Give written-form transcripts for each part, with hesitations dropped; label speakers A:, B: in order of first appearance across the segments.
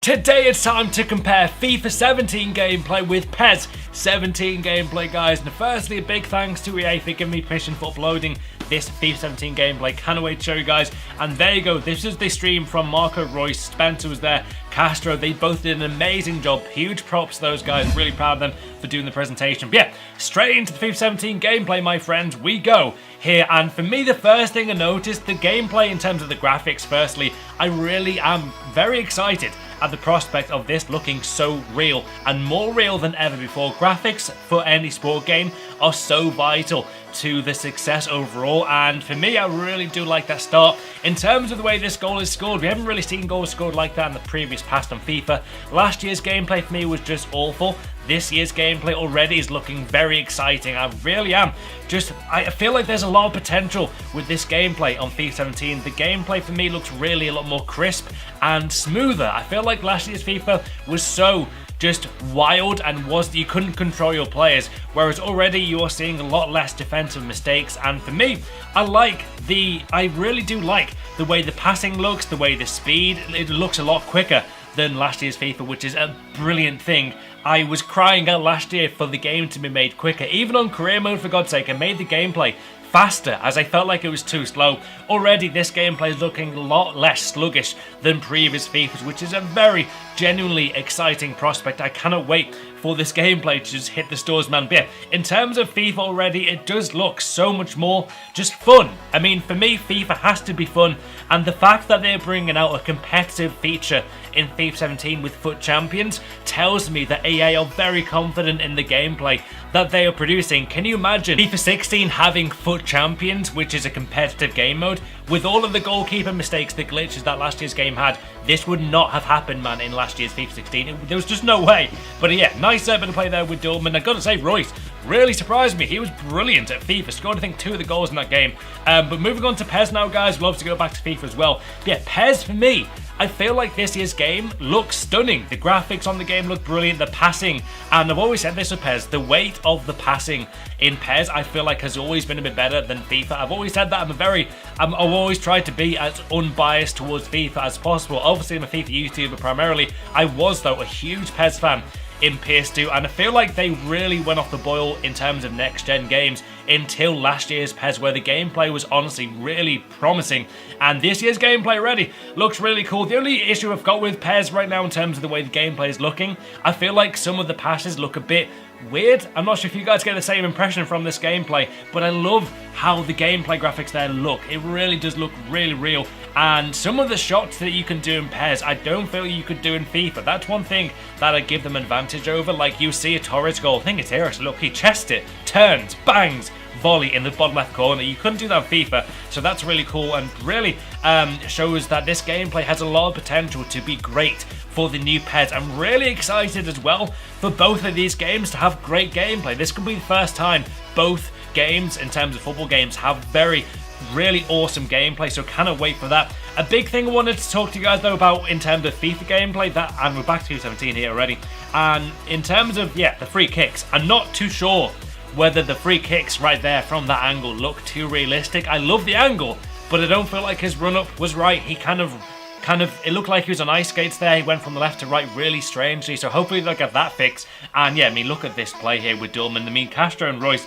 A: Today it's time to compare FIFA 17 gameplay with PES 17 gameplay, guys. And firstly, a big thanks to EA for giving me permission for uploading this FIFA 17 gameplay. Can't wait to show you guys. And there you go, this is the stream from Marco, Royce, Spencer was there, Castro. They both did an amazing job. Huge props to those guys, really proud of them for doing the presentation. But yeah, straight into the FIFA 17 gameplay, my friends, we go here. And for me, the first thing I noticed, the gameplay in terms of the graphics. Firstly, I really am very excited at the prospect of this looking so real and more real than ever before. Graphics for any sport game are so vital to the success overall, and for me, I really do like that start. In terms of the way this goal is scored, we haven't really seen goals scored like that in the previous past on FIFA. Last year's gameplay for me was just awful. This year's gameplay already is looking very exciting. I really am. I feel like there's a lot of potential with this gameplay on FIFA 17. The gameplay for me looks really a lot more crisp and smoother. I feel like last year's FIFA was so just wild and you couldn't control your players, whereas already you are seeing a lot less defensive mistakes. And for me, I really do like the way the passing looks, the way the speed, it looks a lot quicker than last year's FIFA, which is a brilliant thing. I was crying out last year for the game to be made quicker. Even on career mode, for God's sake, I made the gameplay faster as I felt like it was too slow. Already this gameplay is looking a lot less sluggish than previous FIFAs, which is a very genuinely exciting prospect. I cannot wait for this gameplay to just hit the stores, man. But yeah, in terms of FIFA already, it does look so much more just fun. I mean, for me, FIFA has to be fun, and the fact that they're bringing out a competitive feature in FIFA 17 with FUT Champions tells me that EA are very confident in the gameplay that they are producing. Can you imagine FIFA 16 having FUT Champions, which is a competitive game mode, with all of the goalkeeper mistakes, the glitches that last year's game had? This would not have happened, man, in last year's FIFA 16. There was just no way. But yeah, nice bit of play there with Dortmund. I gotta say, Royce really surprised me. He was brilliant at FIFA. Scored, I think, 2 of the goals in that game. But moving on to PES now, guys. We'll obviously go back to FIFA as well. But yeah, PES for me, I feel like this year's game looks stunning. The graphics on the game look brilliant. The passing, and I've always said this with PES, the weight of the passing in PES I feel like has always been a bit better than FIFA. I've always said that. I've always tried to be as unbiased towards FIFA as possible. Obviously, I'm a FIFA YouTuber primarily. I was, though, a huge PES fan in PS2, and I feel like they really went off the boil in terms of next-gen games until last year's PES, where the gameplay was honestly really promising, and this year's gameplay already looks really cool. The only issue I've got with PES right now in terms of the way the gameplay is looking, I feel like some of the passes look a bit weird. I'm not sure if you guys get the same impression from this gameplay, but I love how the gameplay graphics there look. It really does look really real, and some of the shots that you can do in PES, I don't feel you could do in FIFA. That's one thing that I give them advantage over. Like, you see a Torres goal, I think it's here, look, he chests it, turns, bangs, volley in the bottom left corner. You couldn't do that in FIFA, so that's really cool, and really shows that this gameplay has a lot of potential to be great for the new PES. I'm really excited as well for both of these games to have great gameplay. This could be the first time both games, in terms of football games, have really awesome gameplay, so cannot wait for that. A big thing I wanted to talk to you guys though about in terms of FIFA gameplay, and we're back to 17 here already, and in terms of, yeah, the free kicks, I'm not too sure whether the free kicks right there from that angle look too realistic. I love the angle, but I don't feel like his run-up was right. He kind of, it looked like he was on ice skates there. He went from the left to right really strangely, so hopefully they'll get that fixed. And yeah, I mean, look at this play here with Dortmund. I mean, Castro and Royce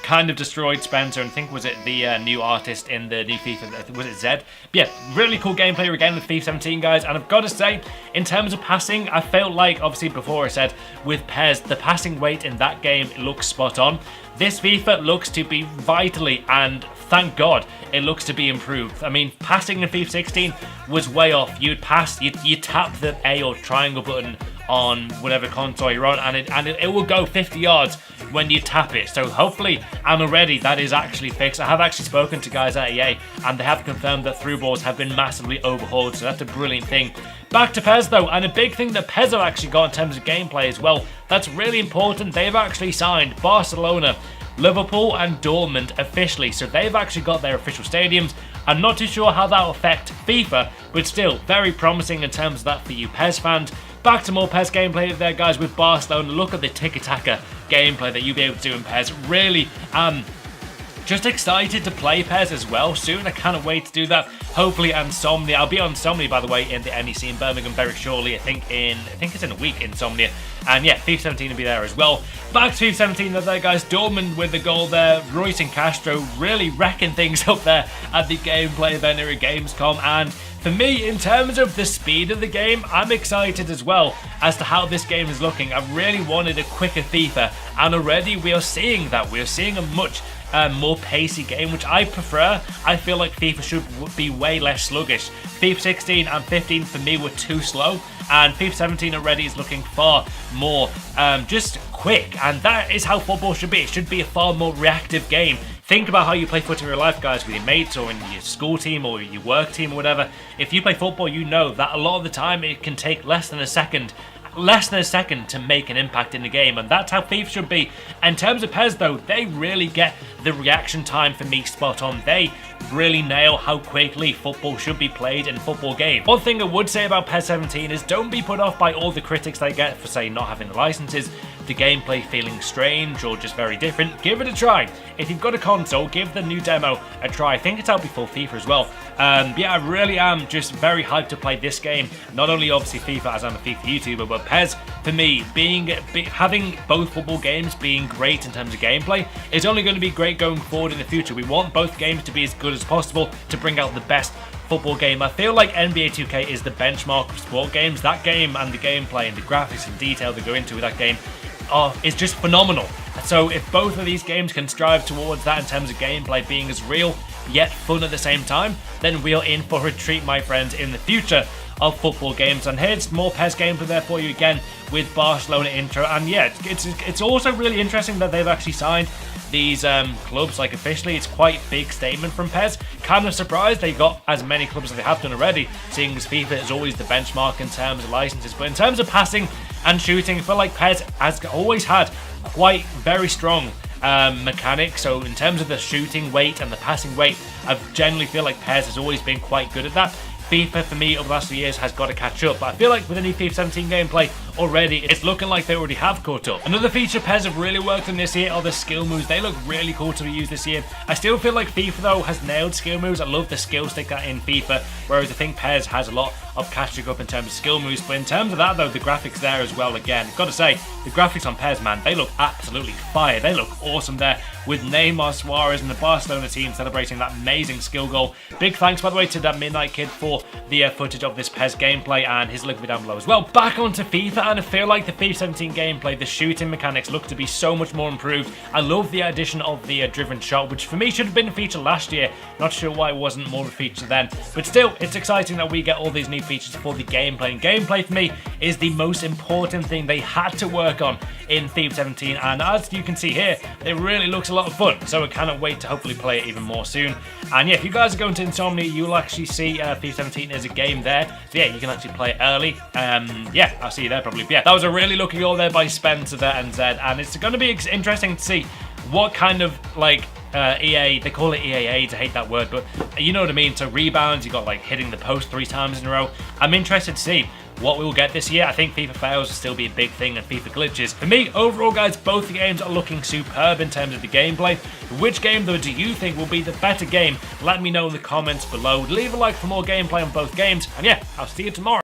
A: kind of destroyed Spencer, and I think, was it the new artist in the new FIFA, was it Zed? But yeah, really cool gameplay again with FIFA 17, guys. And I've got to say, in terms of passing, I felt like, obviously before I said with PES, the passing weight in that game looks spot on. This FIFA looks to be vitally, and thank God, it looks to be improved. I mean, passing in FIFA 16 was way off. You'd pass, you tap the A or triangle button on whatever console you're on, and it will go 50 yards when you tap it. So hopefully, and already that is actually fixed. I have actually spoken to guys at EA, and they have confirmed that through balls have been massively overhauled, so that's a brilliant thing. Back to PES though, and a big thing that PES have actually got in terms of gameplay as well, that's really important. They've actually signed Barcelona, Liverpool and Dortmund officially, so they've actually got their official stadiums. I'm not too sure how that will affect FIFA, but still very promising in terms of that for you PES fans. Back to more PES gameplay there, guys, with Barcelona. Look at the tiki-taka gameplay that you'll be able to do in PES. Really Just excited to play PES as well soon. I cannot wait to do that. Hopefully Insomnia. I'll be on Insomnia, by the way, in the NEC in Birmingham very shortly. I think it's in a week, Insomnia. And yeah, FIFA 17 will be there as well. Back to FIFA 17 there, guys. Dortmund with the goal there. Royce and Castro really wrecking things up there at the gameplay event here at Gamescom. And for me, in terms of the speed of the game, I'm excited as well as to how this game is looking. I really wanted a quicker FIFA, and already we are seeing that. We are seeing a much more pacey game, which I prefer. I feel like FIFA should be way less sluggish. FIFA 16 and 15 for me were too slow, and FIFA 17 already is looking far more just quick, and that is how football should be. It should be a far more reactive game. Think about how you play foot in real life, guys, with your mates or in your school team or your work team or whatever. If you play football, you know that a lot of the time it can take less than a second to make an impact in the game, and that's how FIFA should be. In terms of PES though, they really get the reaction time for me spot on. They really nail how quickly football should be played in a football game. One thing I would say about PES 17 is don't be put off by all the critics they get for, say, not having the licenses, the gameplay feeling strange or just very different. Give it a try. If you've got a console, give the new demo a try. I think it's out before FIFA as well. Yeah, I really am just very hyped to play this game. Not only obviously FIFA, as I'm a FIFA YouTuber, but PES, for me, having both football games being great in terms of gameplay is only going to be great going forward in the future. We want both games to be as good as possible to bring out the best football game. I feel like NBA 2K is the benchmark of sport games. That game and the gameplay and the graphics and detail that go into that game is just phenomenal. So if both of these games can strive towards that in terms of gameplay being as real yet fun at the same time, then we are in for a treat, my friends, in the future of football games. And here's more PES gameplay there for you again with Barcelona intro. And yeah, it's also really interesting that they've actually signed these clubs like officially. It's quite a big statement from PES. Kind of surprised they got as many clubs as they have done already, seeing as FIFA is always the benchmark in terms of licenses. But in terms of passing and shooting, I feel like PES has always had quite very strong mechanics. So in terms of the shooting weight and the passing weight, I generally feel like PES has always been quite good at that. FIFA, for me, over the last few years has got to catch up, but I feel like with the new FIFA 17 gameplay already, it's looking like they already have caught up. Another feature PES have really worked on this year are the skill moves. They look really cool to be used this year. I still feel like FIFA, though, has nailed skill moves. I love the skill stick that in FIFA, whereas I think PES has a lot of catching up in terms of skill moves. But in terms of that, though, the graphics there as well, again, I've got to say, the graphics on PES, man, they look absolutely fire. They look awesome there, with Neymar, Suarez, and the Barcelona team celebrating that amazing skill goal. Big thanks, by the way, to that Midnight Kid for the footage of this PES gameplay, and his link will be down below as well. Back onto FIFA, and I feel like the FIFA 17 gameplay, the shooting mechanics look to be so much more improved. I love the addition of the driven shot, which for me should have been a feature last year. Not sure why it wasn't more of a feature then, but still, it's exciting that we get all these new features for the gameplay. And gameplay for me is the most important thing they had to work on in FIFA 17, and as you can see here, it really looks a lot of fun, so I cannot wait to hopefully play it even more soon. And yeah, if you guys are going to Insomnia, you'll actually see FIFA 17 as a game there, so yeah, you can actually play it early. Yeah, I'll see you there probably. But yeah, that was a really lucky goal there by Spencer there and Zed, and it's going to be interesting to see what kind of like EA, they call it EAA, I hate that word, but you know what I mean. So rebounds, you got like hitting the post 3 times in a row. I'm interested to see what we will get this year. I think FIFA fails will still be a big thing, and FIFA glitches. For me, overall, guys, both the games are looking superb in terms of the gameplay. Which game, though, do you think will be the better game? Let me know in the comments below. Leave a like for more gameplay on both games, and yeah, I'll see you tomorrow.